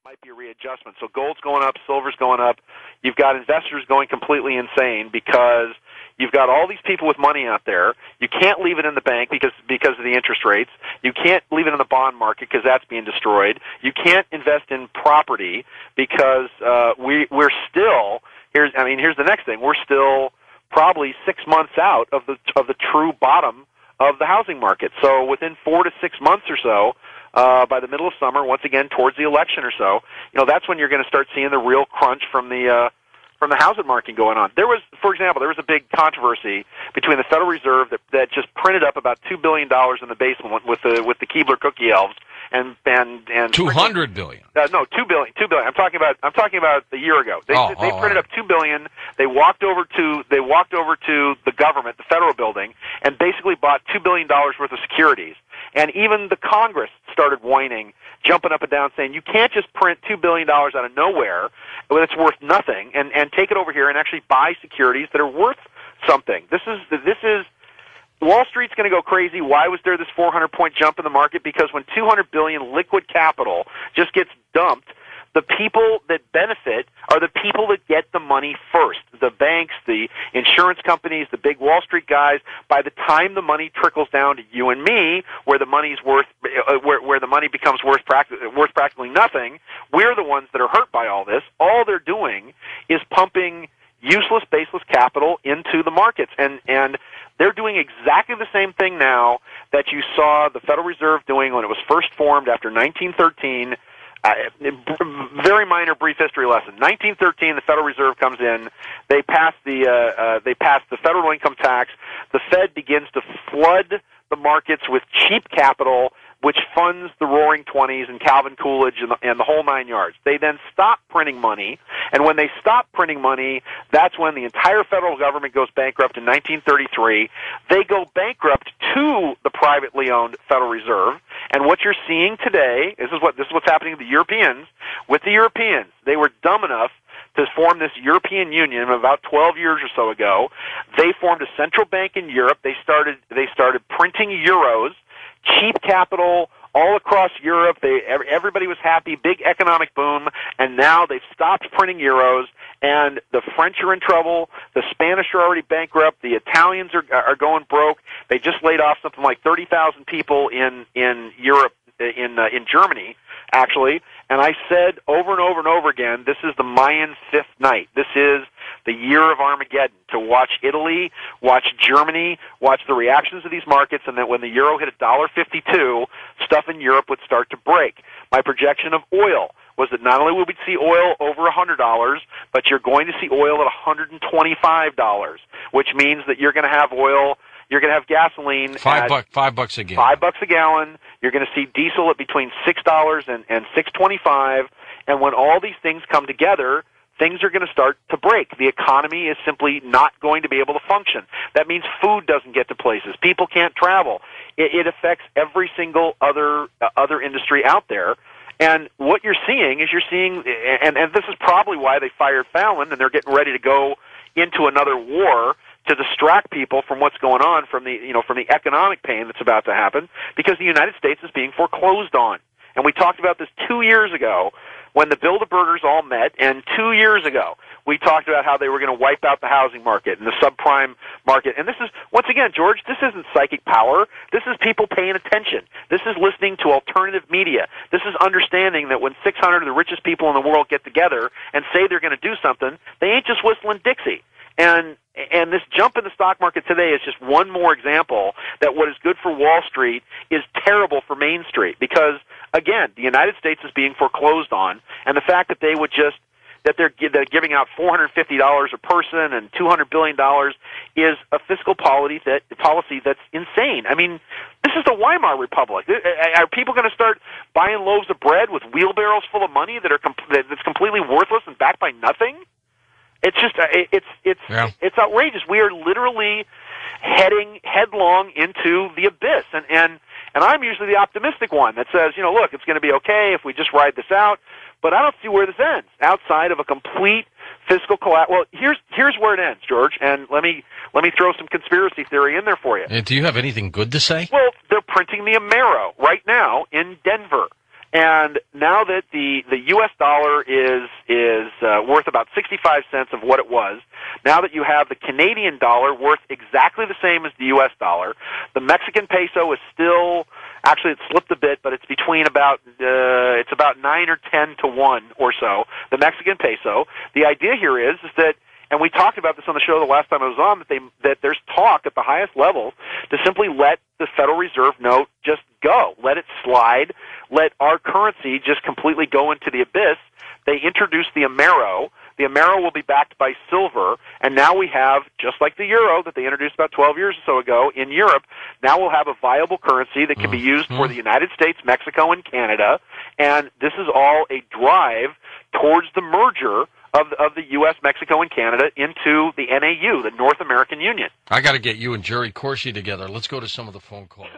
might be a readjustment. So gold's going up, silver's going up. You've got investors going completely insane because you've got all these people with money out there. You can't leave it in the bank because of the interest rates. You can't leave it in the bond market because that's being destroyed. You can't invest in property because we're still here's the next thing. We're still probably 6 months out of the true bottom of the housing market. So within 4 to 6 months or so, by the middle of summer, once again towards the election or so, that's when you're going to start seeing the real crunch from the housing market going on. There was, for example, a big controversy between the Federal Reserve that just printed up about $2 billion in the basement with the Keebler cookie elves and $200 billion. No, $2 billion. I'm talking about a year ago. They printed up $2 billion. They walked over to the government, the federal building, and basically bought $2 billion worth of securities. And even the Congress started whining, jumping up and down, saying you can't just print $2 billion out of nowhere when it's worth nothing, and take it over here and actually buy securities that are worth something. This is Wall Street's going to go crazy. Why was there this 400-point jump in the market? Because when $200 billion liquid capital just gets dumped, the people that benefit are the people that get the money first. The banks, the insurance companies, the big Wall Street guys. By the time the money trickles down to you and me, where the money's where the money becomes worth practically nothing, we're the ones that are hurt by all this. All they're doing is pumping useless, baseless capital into the markets, and they're doing exactly the same thing now that you saw the Federal Reserve doing when it was first formed after 1913. Very minor, brief history lesson. 1913, the Federal Reserve comes in. They pass the federal income tax. The Fed begins to flood the markets with cheap capital, which funds the Roaring Twenties and Calvin Coolidge and the whole nine yards. They then stop printing money, and when they stop printing money, that's when the entire federal government goes bankrupt in 1933. They go bankrupt to the privately owned Federal Reserve, and what you're seeing today, this is what's happening to the Europeans. With the Europeans, they were dumb enough to form this European Union about 12 years or so ago. They formed a central bank in Europe. They started printing euros. Cheap capital all across Europe. Everybody was happy, big economic boom, and now they've stopped printing euros, and the French are in trouble, the Spanish are already bankrupt, the Italians are going broke. They just laid off something like 30,000 people in Europe, in Germany, actually, and I said over and over and over again, this is the Mayan fifth night. This is the year of Armageddon, to watch Italy, watch Germany, watch the reactions of these markets, and that when the euro hit $1.52, stuff in Europe would start to break. My projection of oil was that not only would we see oil over $100, but you're going to see oil at $125, which means that you're going to have oil, you're going to have gasoline $5 a gallon. $5 a gallon. You're going to see diesel at between $6 and $6.25, and when all these things come together, things are going to start to break. The economy is simply not going to be able to function. That means food doesn't get to places. People can't travel. It affects every single other industry out there. And what you're seeing is and this is probably why they fired Fallon, and they're getting ready to go into another war to distract people from what's going on, from the economic pain that's about to happen, because the United States is being foreclosed on. And we talked about this 2 years ago when the Bilderbergers all met, and 2 years ago we talked about how they were going to wipe out the housing market and the subprime market. And this is, once again, George, this isn't psychic power. This is people paying attention. This is listening to alternative media. This is understanding that when 600 of the richest people in the world get together and say they're going to do something, they ain't just whistling Dixie. And this jump in the stock market today is just one more example that what is good for Wall Street is terrible for Main Street, because, again, the United States is being foreclosed on, and the fact that they're giving out $450 a person and $200 billion is a fiscal policy that's insane. I mean, this is the Weimar Republic. Are people going to start buying loaves of bread with wheelbarrows full of money that's completely worthless and backed by nothing? It's just it's outrageous. We are literally heading headlong into the abyss, and I'm usually the optimistic one that says, look, it's going to be okay if we just ride this out. But I don't see where this ends outside of a complete fiscal collapse. Well, here's where it ends, George, and let me throw some conspiracy theory in there for you. Do you have anything good to say? Well, they're printing the Amero right now in Denver. And now that the U.S. dollar is worth about 65 cents of what it was, now that you have the Canadian dollar worth exactly the same as the U.S. dollar, the Mexican peso is still, actually it slipped a bit, but it's between it's about 9 or 10 to 1 or so, the Mexican peso. The idea here is that, and we talked about this on the show the last time I was on, that there's talk at the highest level to simply let the Federal Reserve note just go, let it slide, let our currency just completely go into the abyss. They introduced the Amero. The Amero will be backed by silver, and now we have, just like the euro that they introduced about 12 years or so ago in Europe, now we'll have a viable currency that can be used for the United States, Mexico, and Canada, and this is all a drive towards the merger of the U.S., Mexico, and Canada into the NAU, the North American Union. I got to get you and Jerry Corsi together. Let's go to some of the phone calls.